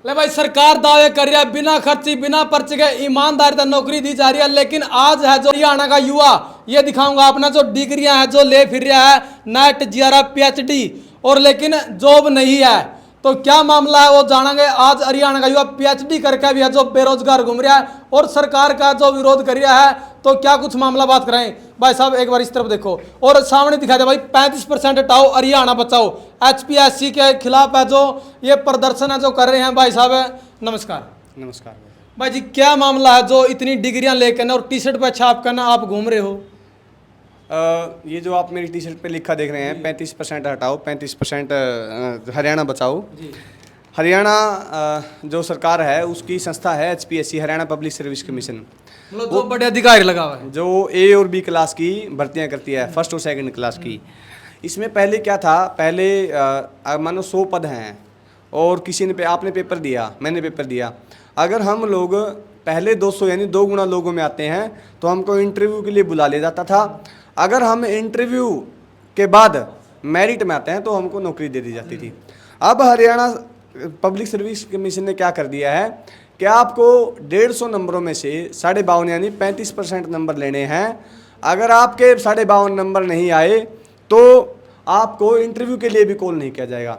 ले भाई सरकार दावे कर रही है बिना खर्ची बिना पर्चे के ईमानदारी से नौकरी दी जा रही है, लेकिन आज है जो हरियाणा का युवा, ये दिखाऊंगा अपना जो डिग्रियां है जो ले फिर रहा है नेट जीआरएफ पीएचडी और लेकिन जॉब नहीं है। तो क्या मामला है वो जानेंगे। आज हरियाणा का युवा पीएचडी करके भी है जो बेरोजगार घूम रहा है और सरकार का जो विरोध कर रहा है। तो क्या कुछ मामला बात कराएं भाई साहब, एक बार इस तरफ देखो और सामने दिखा दे भाई 35% हटाओ हरियाणा बचाओ। एचपीएससी के खिलाफ है जो ये प्रदर्शन है जो कर रहे हैं भाई साहब। नमस्कार। नमस्कार भाई जी क्या मामला है जो इतनी डिग्रियां लेकर ना और टी शर्ट पे छाप कर ना आप घूम रहे हो। ये जो आप मेरी टी शर्ट पे लिखा देख रहे हैं 35% हटाओ 35% हरियाणा बचाओ। हरियाणा जो सरकार है उसकी संस्था है HPSC, Haryana public service commission, मतलब जो बड़े अधिकारी लगा हुआ है जो ए और बी क्लास की भर्तियां करती है, फर्स्ट और सेकंड क्लास की। इसमें पहले क्या था, पहले मानो 100 पद हैं और किसी ने आपने पेपर दिया, मैंने पेपर दिया। अगर हम लोग पहले 200 यानी 2 गुना लोगों में आते हैं तो हमको इंटरव्यू के लिए बुला लिया जाता था। अगर हम इंटरव्यू के बाद मेरिट में आते हैं तो हमको नौकरी दे दी जाती थी। अब हरियाणा पब्लिक सर्विस कमीशन ने क्या कर दिया है कि आपको 150 नंबरों में से 52.5 यानी 35% नंबर लेने हैं। अगर आपके 52.5 नंबर नहीं आए तो आपको इंटरव्यू के लिए भी कॉल नहीं किया जाएगा।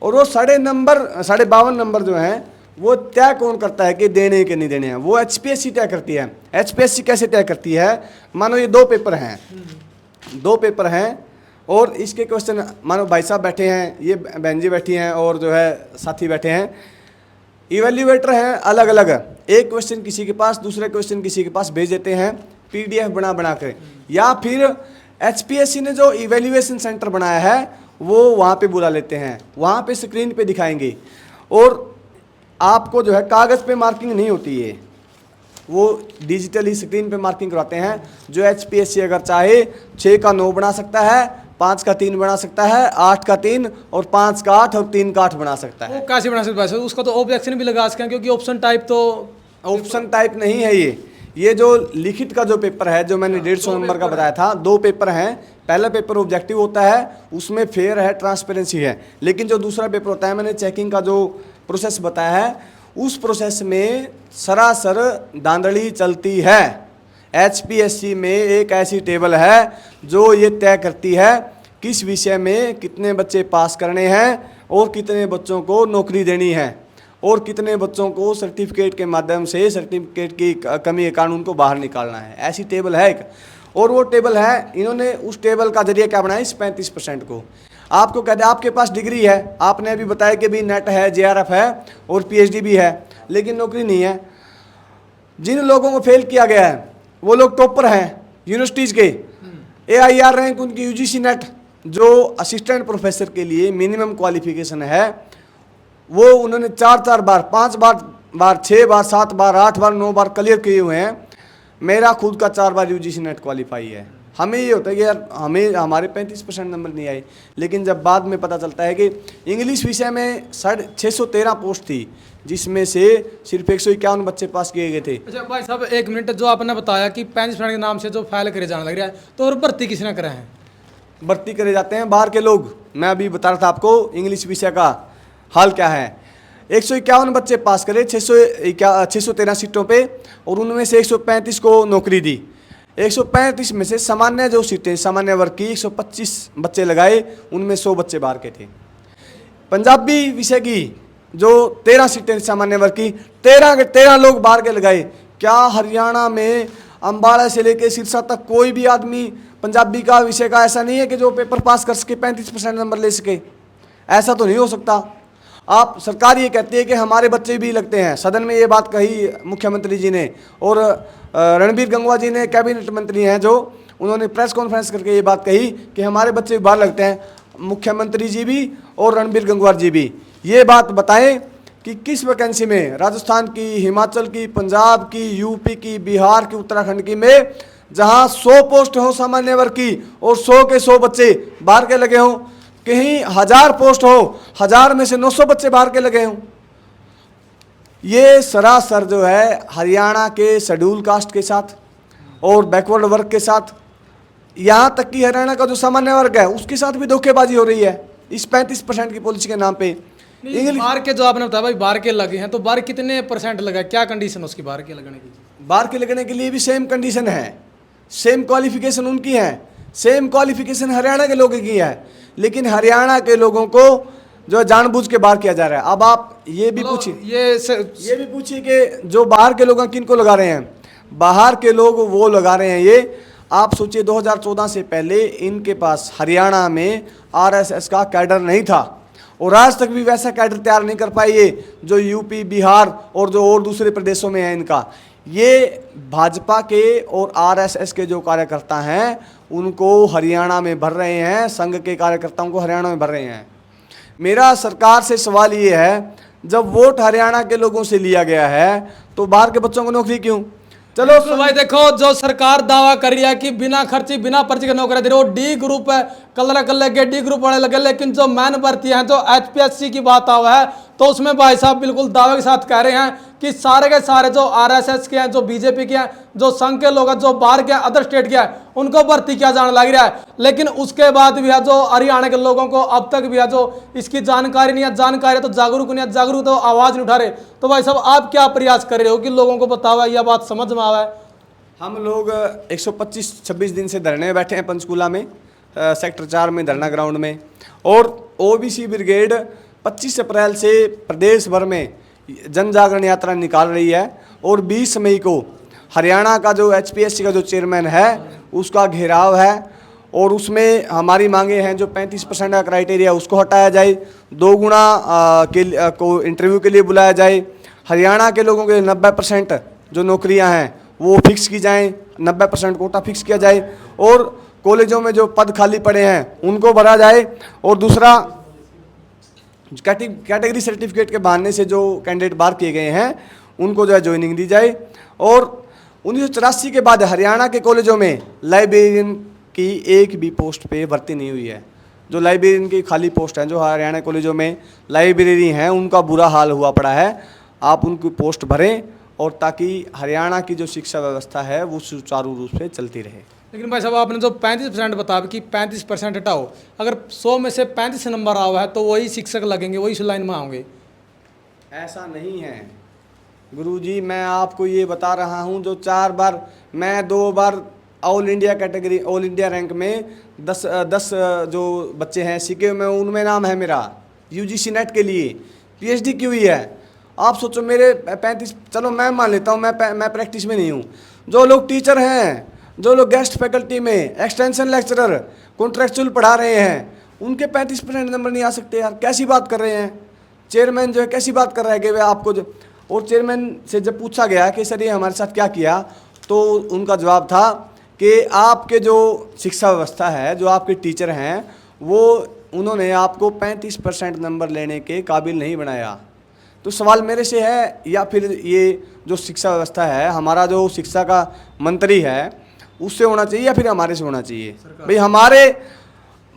और वो 52 नंबर जो हैं वो तय कौन करता है कि देने के नहीं देने हैं, वो एचपीएससी तय करती है। एचपीएससी कैसे तय करती है, मानो ये 2 पेपर हैं और इसके क्वेश्चन, मानो भाई साहब बैठे हैं, ये बहन जी बैठी हैं और जो है साथी बैठे हैं, इवेल्युएटर हैं अलग अलग। एक क्वेश्चन किसी के पास, दूसरे क्वेश्चन किसी के पास भेज देते हैं पीडीएफ बना कर, या फिर एचपीएससी ने जो इवेल्युएशन सेंटर बनाया है वो वहाँ पे बुला लेते हैं, वहाँ पे स्क्रीन पे दिखाएंगे। और आपको जो है कागज़ पे मार्किंग नहीं होती है, वो डिजिटली स्क्रीन पे मार्किंग करवाते हैं। जो एचपीएससी अगर चाहे 6 का 9 बना सकता है, 5 का 3 बना सकता है, 8 का 3 और 5 का 8 और 3 का 8 बना सकता है। वो कैसे बना सकता है, उसका तो ऑब्जेक्शन भी लगा सकते हैं क्योंकि ऑप्शन टाइप नहीं है। ये जो लिखित का जो पेपर है जो मैंने 150 नंबर का बताया था, 2 पेपर हैं। पहला पेपर ऑब्जेक्टिव होता है, उसमें फेयर है, ट्रांसपेरेंसी है। लेकिन जो दूसरा पेपर होता है, मैंने चेकिंग का जो प्रोसेस बताया है, उस प्रोसेस में सरासर धांधली चलती है। एचपीएससी में एक ऐसी टेबल है जो ये तय करती है किस विषय में कितने बच्चे पास करने हैं और कितने बच्चों को नौकरी देनी है और कितने बच्चों को सर्टिफिकेट के माध्यम से सर्टिफिकेट की कमी के कारण उनको बाहर निकालना है। ऐसी टेबल है एक, और वो टेबल है, इन्होंने उस टेबल का जरिए क्या बनाया, इस 35% को। आपको कहते हैं आपके पास डिग्री है, आपने अभी बताया कि भी नेट है, जेआरएफ है और पीएचडी भी है, लेकिन नौकरी नहीं है। जिन लोगों को फेल किया गया है वो लोग टॉपर हैं यूनिवर्सिटीज़ के, AIR रैंक उनकी यूजीसी नेट जो असिस्टेंट प्रोफेसर के लिए मिनिमम क्वालिफिकेशन है, वो उन्होंने 4 बार 5 बार 6 बार 7 बार 8 बार 9 बार क्लियर किए हुए हैं। मेरा खुद का 4 बार यूजीसी नेट क्वालिफाई है। हमें ये होता है कि यार हमारे 35% नंबर नहीं आए, लेकिन जब बाद में पता चलता है कि इंग्लिश विषय में 613 पोस्ट थी जिसमें से सिर्फ 151 बच्चे पास किए गए थे। अच्छा भाई साहब एक मिनट, जो आपने बताया कि 35% के नाम से जो फाइल करे जाने लग रहा है, तो और भर्ती किसने करा है? भर्ती करे जाते हैं बाहर के लोग। मैं अभी बता रहा था आपको इंग्लिश विषय का हाल क्या है। 151 बच्चे पास करे 613 सीटों पे और उनमें से 135 को नौकरी दी। 135 में से सामान्य जो सीटें सामान्य वर्ग की 125 बच्चे लगाए, उनमें 100 बच्चे बाहर के थे। पंजाबी विषय की जो 13 सीटें सामान्य वर्ग की 13 लोग बाहर के लगाए। क्या हरियाणा में अम्बाला से लेकर सिरसा तक कोई भी आदमी पंजाबी का विषय का ऐसा नहीं है कि जो पेपर पास कर सके, 35% नंबर ले सके? ऐसा तो नहीं हो सकता। आप सरकार ये कहती है कि हमारे बच्चे भी लगते हैं। सदन में ये बात कही मुख्यमंत्री जी ने, और रणबीर गंगवा जी ने, कैबिनेट मंत्री हैं जो, उन्होंने प्रेस कॉन्फ्रेंस करके ये बात कही कि हमारे बच्चे भी बाहर लगते हैं। मुख्यमंत्री जी भी और रणबीर गंगवा जी भी ये बात बताएं कि किस वैकेंसी में, राजस्थान की, हिमाचल की, पंजाब की, यूपी की, बिहार की, उत्तराखंड की में जहाँ 100 पोस्ट हो सामान्य वर्ग की और 100 के 100 बच्चे बाहर के लगे हों, कहीं 1000 पोस्ट हो, 1000 में से 900 बच्चे बाहर के लगे हों। ये सरासर जो है हरियाणा के शेड्यूल कास्ट के साथ और बैकवर्ड वर्ग के साथ, यहाँ तक कि हरियाणा का जो सामान्य वर्ग है उसके साथ भी धोखेबाजी हो रही है इस 35% की पॉलिसी के नाम पे। इंग्लिश बाहर के जो आपने बताया भाई बाहर के लगे हैं, तो बाहर कितने परसेंट लगा, क्या कंडीशन उसकी बाहर के लगने की? बाहर के लगने के लिए भी सेम कंडीशन है, सेम क्वालिफिकेशन उनकी है, सेम क्वालिफिकेशन हरियाणा के लोगों की है, लेकिन हरियाणा के लोगों को जो जानबूझ के बाहर किया जा रहा है। अब आप ये भी पूछिए, ये भी पूछिए कि जो बाहर के लोग हैं किन को लगा रहे हैं, बाहर के लोग वो लगा रहे हैं ये। आप सोचिए 2014 से पहले इनके पास हरियाणा में आरएसएस का कैडर नहीं था, और आज तक भी वैसा कैडर तैयार नहीं कर पाए ये जो यूपी, बिहार और जो और दूसरे प्रदेशों में है इनका। ये भाजपा के और आरएसएस के जो कार्यकर्ता हैं उनको हरियाणा में भर रहे हैं, संघ के कार्यकर्ताओं को हरियाणा में भर रहे हैं। मेरा सरकार से सवाल ये है, जब वोट हरियाणा के लोगों से लिया गया है तो बाहर के बच्चों को नौकरी क्यों? चलो तो भाई देखो, जो सरकार दावा कर रही है कि बिना खर्ची बिना पर्ची के नौकरी दे रही है, वो डी ग्रुप है, कल लगे डी ग्रुप वाले लगे, लेकिन जो मैन भर्ती है, जो एचपीएससी की बात आवा है, तो उसमें भाई साहब बिल्कुल दावे के साथ कह रहे हैं कि सारे के सारे जो आरएसएस के हैं, जो बीजेपी के हैं, जो संघ के लोग हैं, जो बाहर के अदर स्टेट के हैं, उनको भर्ती किया जाने लग रहा है। लेकिन उसके बाद भी है जो हरियाणा के लोगों को अब तक भी है जो इसकी जानकारी नहीं है, जानकारी तो जागरूक नहीं है, जागरूक तो आवाज नहीं उठा रहे। तो भाई साहब आप क्या प्रयास कर रहे हो कि लोगों को बतावा, यह बात समझ में आवा है? हम लोग 125-26 दिन से धरने में बैठे हैं पंचकूला में, सेक्टर 4 में धरना ग्राउंड में, और ओबीसी ब्रिगेड 25 अप्रैल से प्रदेश भर में जन जागरण यात्रा निकाल रही है, और 20 मई को हरियाणा का जो एचपीएससी का जो चेयरमैन है उसका घेराव है, और उसमें हमारी मांगे हैं जो 35% का क्राइटेरिया उसको हटाया जाए, 2 गुना को इंटरव्यू के लिए बुलाया जाए, हरियाणा के लोगों के 90% जो नौकरियां हैं वो फिक्स की जाएं, 90% कोटा फिक्स किया जाए, और कॉलेजों में जो पद खाली पड़े हैं उनको भरा जाए, और दूसरा कैटेगरी सर्टिफिकेट के बहाने से जो कैंडिडेट बाहर किए गए हैं उनको जो है ज्वाइनिंग दी जाए। और 1984 के बाद हरियाणा के कॉलेजों में लाइब्रेरियन की एक भी पोस्ट पे भर्ती नहीं हुई है। जो लाइब्रेरियन की खाली पोस्ट हैं, जो हरियाणा कॉलेजों में लाइब्रेरी हैं, उनका बुरा हाल हुआ पड़ा है। आप उनकी पोस्ट भरें, और ताकि हरियाणा की जो शिक्षा व्यवस्था है वो सुचारू रूप से चलती रहे। लेकिन भाई साहब आपने जो 35% बताया कि 35% हटाओ, अगर 100 में से 35 नंबर आओ है तो वही शिक्षक लगेंगे, वही इस लाइन में आओगे? ऐसा नहीं है गुरुजी, मैं आपको ये बता रहा हूँ, जो 4 बार, मैं 2 बार all India category, all India rank में 10 जो बच्चे हैं सीखे में, उनमें नाम है मेरा यूजीसी नेट के लिए, पीएचडी की हुई है। आप सोचो मेरे 35, चलो मैं मान लेता हूँ, मैं प्रैक्टिस में नहीं हूँ, जो लोग टीचर हैं, जो लोग गेस्ट फैकल्टी में, एक्सटेंशन लेक्चरर, कॉन्ट्रेक्चुअल पढ़ा रहे हैं, उनके 35% नंबर नहीं आ सकते यार, कैसी बात कर रहे हैं? चेयरमैन जो है कैसी बात कर रहा है कि वे आपको और चेयरमैन से जब पूछा गया कि सर ये हमारे साथ क्या किया, तो उनका जवाब था कि आपके जो शिक्षा व्यवस्था है, जो आपके टीचर हैं, वो उन्होंने आपको 35% नंबर लेने के काबिल नहीं बनाया। तो सवाल मेरे से है, या फिर ये जो शिक्षा व्यवस्था है, हमारा जो शिक्षा का मंत्री है उससे होना चाहिए, या फिर हमारे से होना चाहिए? भाई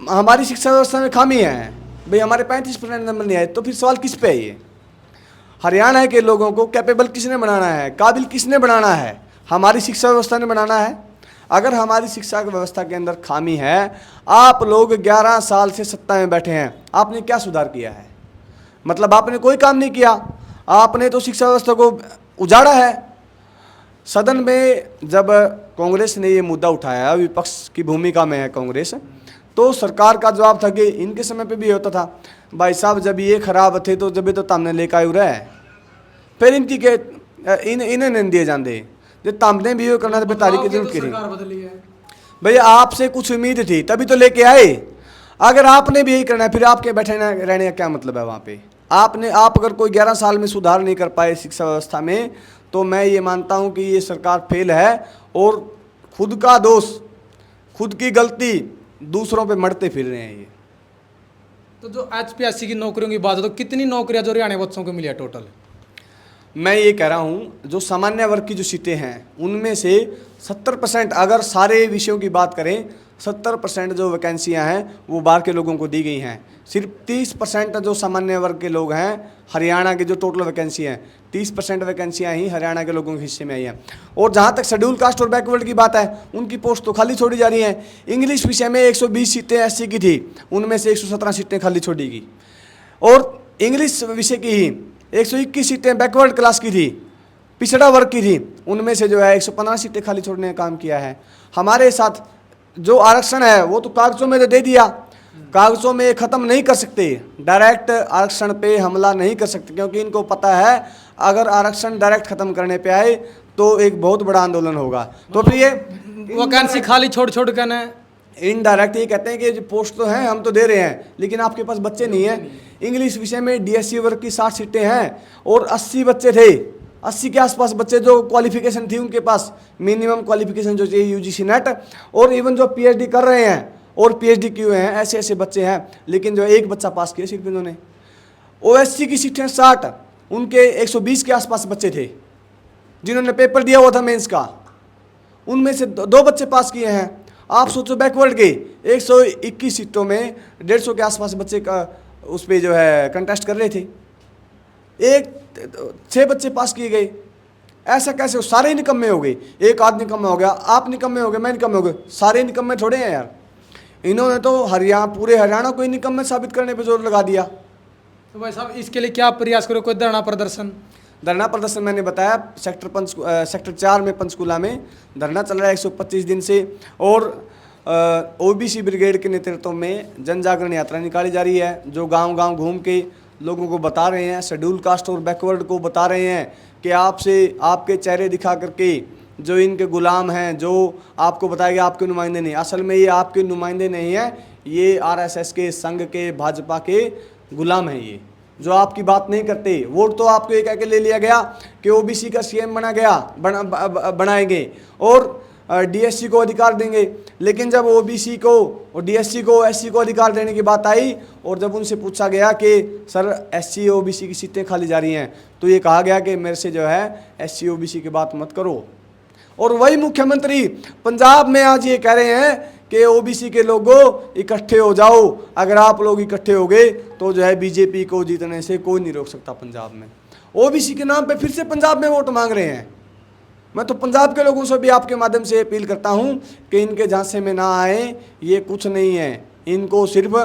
हमारी शिक्षा व्यवस्था में खामी है, भाई हमारे 35% नंबर नहीं आए, तो फिर सवाल किस पे है? ये हरियाणा के लोगों को कैपेबल किसने बनाना है, काबिल किसने बनाना है? हमारी शिक्षा व्यवस्था ने बनाना है। अगर हमारी शिक्षा व्यवस्था के अंदर खामी है, आप लोग 11 साल से सत्ता में बैठे हैं, आपने क्या सुधार किया है? मतलब आपने कोई काम नहीं किया, आपने तो शिक्षा व्यवस्था को उजाड़ा है। सदन में जब कांग्रेस ने ये मुद्दा उठाया, विपक्ष की भूमिका में है कांग्रेस, तो सरकार का जवाब था कि इनके समय पे भी होता था, भाई साहब जब ये खराब थे तो जब तो तमने लेकर आयु रहा है, फिर इनकी के इन्हें नहीं दिए जाते, जो तमने भी ये करना था तारीख की जरूरत की। भैया आपसे कुछ उम्मीद थी तभी तो लेके आए, अगर आपने भी यही करना है फिर आपके बैठे रहने का क्या मतलब है? वहाँ पे आप अगर कोई 11 साल में सुधार नहीं कर पाए शिक्षा व्यवस्था में, तो मैं ये मानता हूँ कि ये सरकार फेल है, और खुद का दोष, खुद की गलती दूसरों पे मरते फिर रहे हैं ये। तो जो एचपीएससी की नौकरियों की बात है, तो कितनी नौकरियां जो हरियाणा बच्चों को मिली है टोटल? मैं ये कह रहा हूँ, जो सामान्य वर्ग की जो सीटें हैं उनमें से 70%, अगर सारे विषयों की बात करें, 70% जो वैकेंसियाँ हैं वो बाहर के लोगों को दी गई हैं। सिर्फ 30% जो सामान्य वर्ग के लोग हैं, हरियाणा के जो टोटल वैकेंसी हैं 30% वैकेंसियाँ ही हरियाणा के लोगों के हिस्से में आई हैं। और जहाँ तक शेड्यूल कास्ट और बैकवर्ड की बात है, उनकी पोस्ट तो खाली छोड़ी जा रही हैं। इंग्लिश विषय में 120 सीटें एससी की थी, उनमें से 117 सीटें खाली छोड़ी गई। और इंग्लिश विषय की ही 121 सीटें बैकवर्ड क्लास की थी, पिछड़ा वर्ग की थी, उनमें से जो है 115 सीटें खाली छोड़ने का काम किया है। हमारे साथ जो आरक्षण है वो तो कागजों में तो दे दिया, कागजों में ख़त्म नहीं कर सकते, डायरेक्ट आरक्षण पे हमला नहीं कर सकते, क्योंकि इनको पता है अगर आरक्षण डायरेक्ट ख़त्म करने पे आए तो एक बहुत बड़ा आंदोलन होगा। तो फिर ये वैकेंसी खाली छोड़ छोड़ कर न इनडायरेक्ट ये कहते हैं कि जो पोस्ट तो हैं हम तो दे रहे हैं, लेकिन आपके पास बच्चे नहीं हैं। इंग्लिश विषय में डीएससी वर्ग की 60 सीटें हैं और 80 बच्चे थे, 80 के आसपास बच्चे जो क्वालिफिकेशन थी उनके पास, मिनिमम क्वालिफिकेशन जो चाहिए यूजीसी नेट, और इवन जो पीएचडी कर रहे हैं और पीएचडी किए हुए हैं, ऐसे ऐसे बच्चे हैं, लेकिन जो एक बच्चा पास किया सिर्फ इन्होंने। ओएससी की सीटें 60, उनके 120 के आसपास बच्चे थे जिन्होंने पेपर दिया हुआ था मेंस का, उनमें से 2 बच्चे पास किए हैं। आप सोचो बैकवर्ड के 121 सीटों में 150 के आसपास बच्चे का उस पर जो है कंटेस्ट कर रहे थे, 6 बच्चे पास किए गए। ऐसा कैसे? सारे निकम्मे हो गए, एक आदमी निकम्मा हो गया, आप निकम्मे हो गए, मैं निकम्मे हो गए, सारे निकम्मे थोड़े हैं यार। इन्होंने तो पूरे हरियाणा को ही निकम्मे साबित करने पे जोर लगा दिया। तो भाई साहब इसके लिए क्या प्रयास करो? कोई धरना प्रदर्शन? धरना प्रदर्शन मैंने बताया, सेक्टर 4 में पंचकूला में धरना चल रहा है 125 दिन से, और ओबीसी ब्रिगेड के नेतृत्व में जन जागरण यात्रा निकाली जा रही है, जो गांव-गांव घूम के लोगों को बता रहे हैं, शेड्यूल कास्ट और बैकवर्ड को बता रहे हैं कि आपसे आपके चेहरे दिखा करके जो इनके गुलाम हैं, जो आपको बताएगा आपके नुमाइंदे नहीं, असल में ये आपके नुमाइंदे नहीं हैं, ये आरएसएस के, संघ के, भाजपा के गुलाम हैं, ये जो आपकी बात नहीं करते। वोट तो आपको एक के ले लिया गया कि ओबीसी का सीएम बनाएंगे और डीएससी को अधिकार देंगे, लेकिन जब ओबीसी को और डीएससी को, एससी को अधिकार देने की बात आई और जब उनसे पूछा गया कि सर एससी ओबीसी की सीटें खाली जा रही हैं, तो ये कहा गया कि मेरे से जो है एससी ओबीसी की बात मत करो। और वही मुख्यमंत्री पंजाब में आज ये कह रहे हैं कि ओबीसी के लोगों इकट्ठे हो जाओ, अगर आप लोग इकट्ठे हो गए तो जो है बीजेपी को जीतने से कोई नहीं रोक सकता पंजाब में। ओबीसी के नाम पे फिर से पंजाब में वोट मांग रहे हैं। मैं तो पंजाब के लोगों से भी आपके माध्यम से अपील करता हूं कि इनके झांसे में ना आए, ये कुछ नहीं है, इनको सिर्फ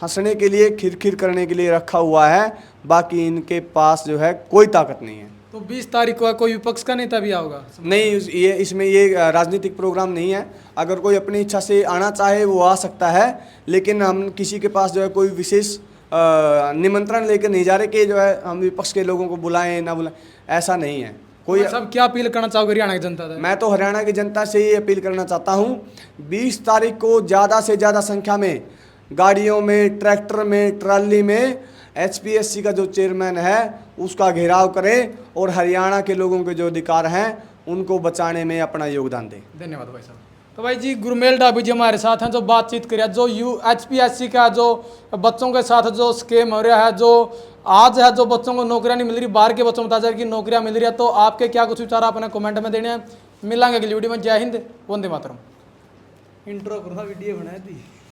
हंसने के लिए, खिरखिर करने के लिए रखा हुआ है, बाकी इनके पास जो है कोई ताकत नहीं है। तो 20 तारीख को कोई विपक्ष का नेता भी आओगा? नहीं, ये इसमें ये राजनीतिक प्रोग्राम नहीं है। अगर कोई अपनी इच्छा से आना चाहे वो आ सकता है, लेकिन हम किसी के पास जो है कोई विशेष निमंत्रण लेकर नहीं जा रहे कि जो है हम विपक्ष के लोगों को बुलाएं ना बुलाएं, ऐसा नहीं है। कोई सब क्या अपील करना चाहोगे हरियाणा की जनता से? मैं तो हरियाणा की जनता से ये अपील करना चाहता हूँ, 20 तारीख को ज़्यादा से ज़्यादा संख्या में गाड़ियों में, ट्रैक्टर में, ट्राली में एचपीएससी का जो चेयरमैन है उसका घेराव करें और हरियाणा के लोगों के जो अधिकार हैं उनको बचाने में अपना योगदान दें। धन्यवाद भाई साहब। तो भाई जी गुरमेल डाबी जी हमारे साथ हैं, जो बातचीत करिए, जो एचपीएससी का जो बच्चों के साथ जो स्कैम हो रहा है, जो आज है जो बच्चों को नौकरियां नहीं मिल रही, बाहर के बच्चों को बताया कि नौकरियां मिल रही है, तो आपके क्या कुछ विचार अपने कमेंट में देने हैं। मिलांगे अगली वीडियो में। जय हिंद, वंदे मातरम। इंट्रो करो, वीडियो बना दी।